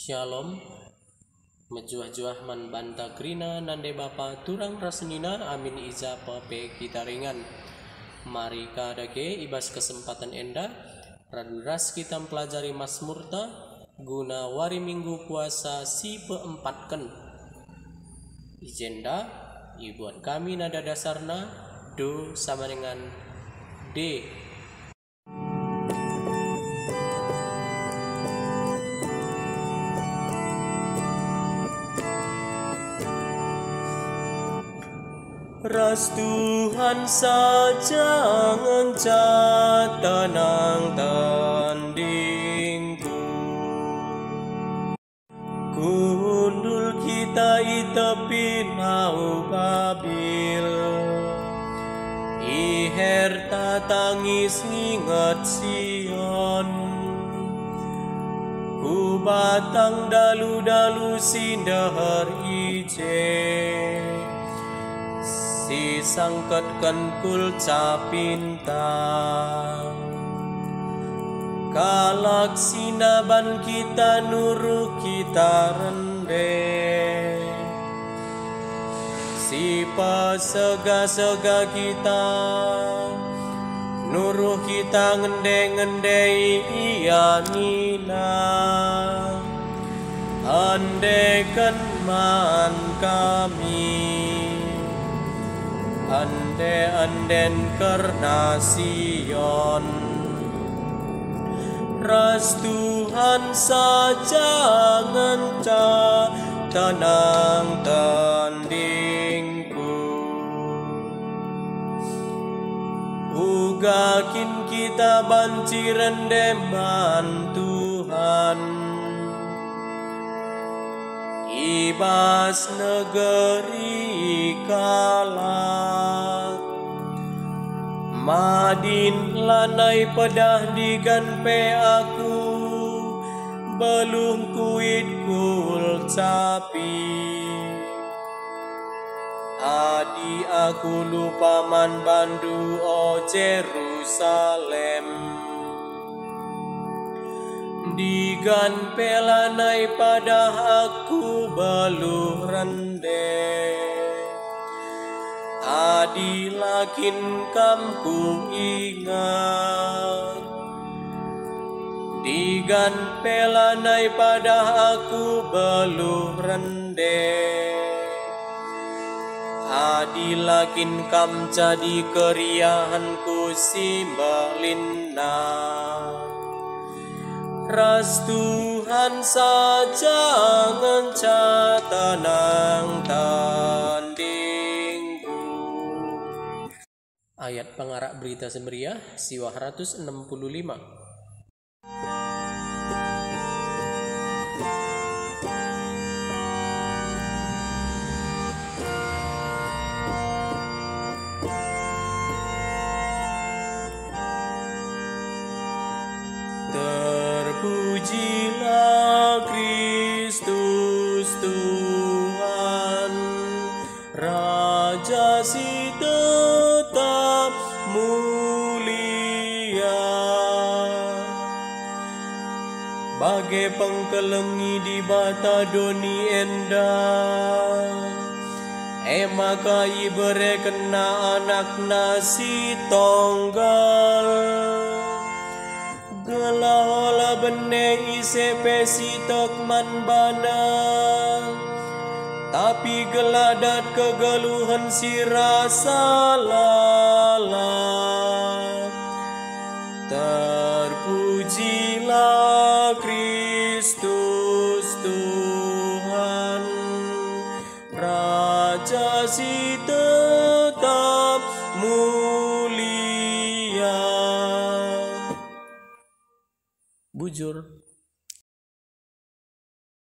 Shalom. Mejuah-juah man banta krina nande bapa turang rasnina amin iza pape kita ringan. Mari kadage ibas kesempatan enda raduras kita pelajari Mazmurta guna wari minggu puasa si peempatken. Ijenda ibuat kami nada dasarna do sama dengan D. Ras Tuhan saja ngencat tenang tandingku, kundul kita itepi nau babil, iher tangis nginget Sion, ku batang dalu-dalu sindahar ije. Si sangkatkan kul capinta kalak sinaban kita nuru kita rende, si pasega-sega kita nuru kita ngende-ngendei iya nina, andekan man kami ande-anden karena Sion. Ras Tuhan saja ngenca tenang tandingku, ugakin kita banci rendeman Tuhan, ibas negeri kalak, madin lanai pedah diganpe aku, belum kuit kul capi, adi aku lupa man bandu o Jerusalem, digan pelanai pada aku beluh rende, adi lakin kamku ingat, digan pelanai pada aku beluh rende, adi lakin kam jadi keriahanku simbalina. Ras Tuhan saja ngenca tenang tandingku. Ayat pengarak berita semeriah Siwah 165. Terpujilah Kristus Tuhan, Raja si tetap mulia, bagai pengkelengi di bata doni endah, maka ibere kena anak nasi tonggal, gelahola bene ise pesi tokman bana, tapi geladat kegeluhan si rasa lala. Terpujilah Kristus Tuhan, Raja si tetap mulia. Bujur.